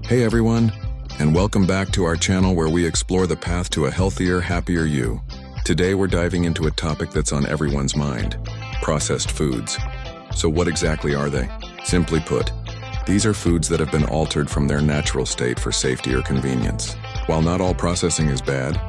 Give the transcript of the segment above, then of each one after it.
Hey everyone, and welcome back to our channel where we explore the path to a healthier, happier you. Today we're diving into a topic that's on everyone's mind: processed foods. So what exactly are they? Simply put, these are foods that have been altered from their natural state for safety or convenience. While not all processing is bad,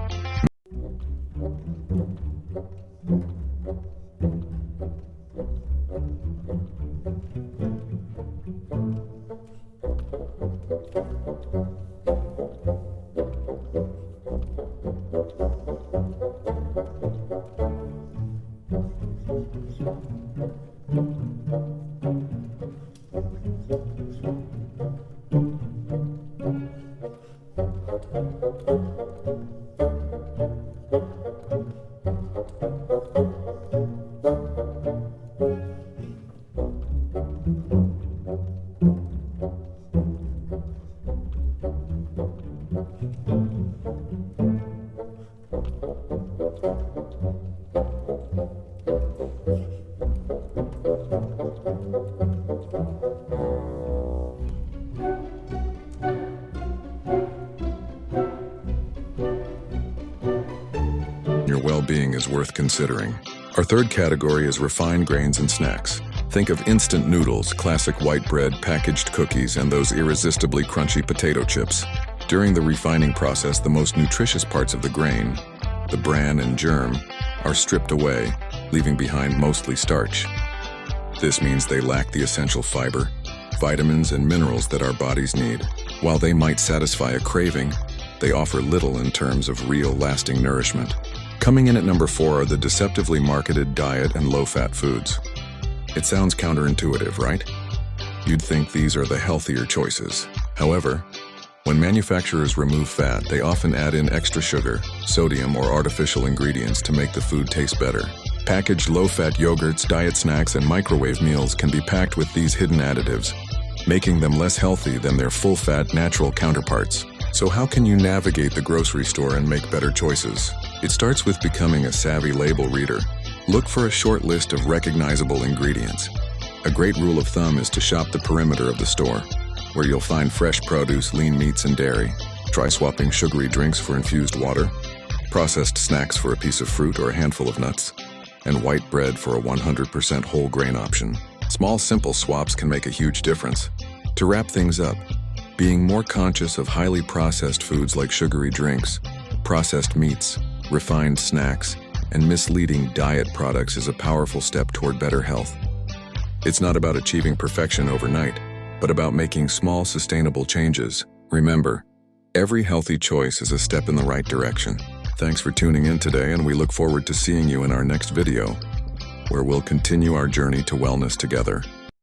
your well-being is worth considering. Our third category is refined grains and snacks. Think of instant noodles, classic white bread, packaged cookies, and those irresistibly crunchy potato chips. During the refining process, the most nutritious parts of the grain, the bran and germ, are stripped away, leaving behind mostly starch. This means they lack the essential fiber, vitamins, and minerals that our bodies need. While they might satisfy a craving, they offer little in terms of real, lasting nourishment. Coming in at number 4 are the deceptively marketed diet and low-fat foods. It sounds counterintuitive, right? You'd think these are the healthier choices. However, when manufacturers remove fat, they often add in extra sugar, sodium, or artificial ingredients to make the food taste better. Packaged low-fat yogurts, diet snacks, and microwave meals can be packed with these hidden additives, making them less healthy than their full-fat natural counterparts. So how can you navigate the grocery store and make better choices? It starts with becoming a savvy label reader. Look for a short list of recognizable ingredients. A great rule of thumb is to shop the perimeter of the store, where you'll find fresh produce, lean meats, and dairy. Try swapping sugary drinks for infused water, processed snacks for a piece of fruit or a handful of nuts, and white bread for a 100% whole grain option. Small, simple swaps can make a huge difference. To wrap things up, being more conscious of highly processed foods like sugary drinks, processed meats, refined snacks, and misleading diet products is a powerful step toward better health. It's not about achieving perfection overnight, but about making small, sustainable changes. Remember, every healthy choice is a step in the right direction. Thanks for tuning in today, and we look forward to seeing you in our next video, where we'll continue our journey to wellness together.